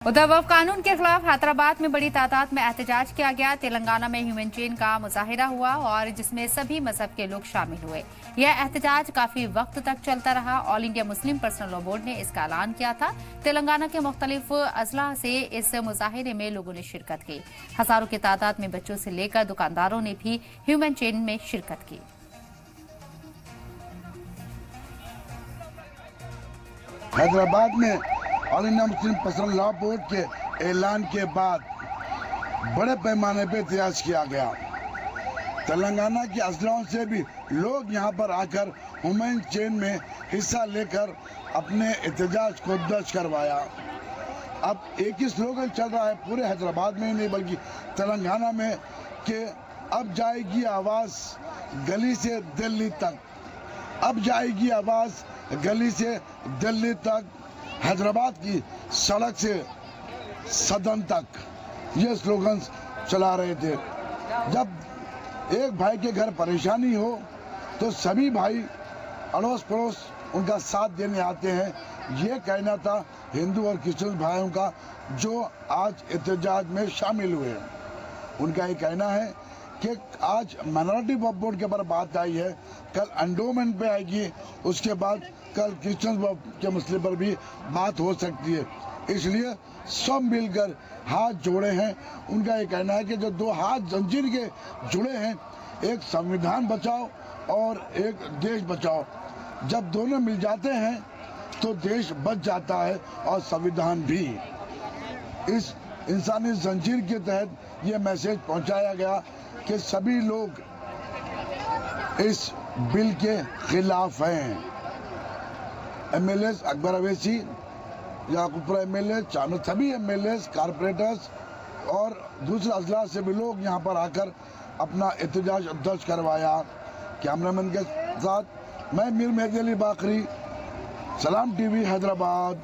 उधर वक्फ कानून के खिलाफ हैदराबाद में बड़ी तादाद में एहतजाज किया गया। तेलंगाना में ह्यूमन चेन का मुजाहिरा हुआ और जिसमें सभी मजहब के लोग शामिल हुए। यह एहतजाज काफी वक्त तक चलता रहा। All India Muslim personal law board ने इसका ऐलान किया था। तेलंगाना के मुख्तलिफ अजला से इस मुजाहिरे में लोगों ने शिरकत की। हजारों की तादाद में बच्चों से लेकर दुकानदारों ने भी ह्यूमन चेन में शिरकत की। हैदराबाद में all India Muslim personal law board के ऐलान के बाद बड़े पैमाने पर एहतजाज किया गया। तेलंगाना के अजलाओं से भी लोग यहां पर आकर ह्यूमन चेन में हिस्सा लेकर अपने एहतजाज को दर्ज करवाया। अब एक ही स्लोगन चल रहा है पूरे हैदराबाद में ही नहीं बल्कि तेलंगाना में कि अब जाएगी आवाज़ गली से दिल्ली तक, अब जाएगी आवाज़ गली से दिल्ली तक, हैदराबाद की सड़क से सदन तक, ये स्लोगन चला रहे थे। जब एक भाई के घर परेशानी हो तो सभी भाई अड़ोस पड़ोस उनका साथ देने आते हैं, ये कहना था हिंदू और क्रिश्चियन भाइयों का जो आज एहतजाज में शामिल हुए। उनका ये कहना है कि आज माइनॉरिटी वक्फ बोर्ड के ऊपर बात आई है, कल एंडोमेंट पे आएगी, उसके बाद कल क्रिश्चियन के मुस्लिम पर भी बात हो सकती है। इसलिए सब मिलकर हाथ जोड़े हैं। उनका ये कहना है कि जो दो हाथ जंजीर के जुड़े हैं, एक संविधान बचाओ और एक देश बचाओ। जब दोनों मिल जाते हैं तो देश बच जाता है और संविधान भी। इस इंसानी जंजीर के तहत ये मैसेज पहुंचाया गया कि सभी लोग इस बिल के खिलाफ हैं। एमएलए अकबर अवैसी, याकूबपुरा एमएलए, चानो सभी एमएलए, कारपोरेटर्स और दूसरे अजला से भी लोग यहाँ पर आकर अपना एहतजाज दर्ज करवाया। कैमरामैन के साथ मैं मीर मेहदी अली बाकरी, सलाम टीवी हैदराबाद।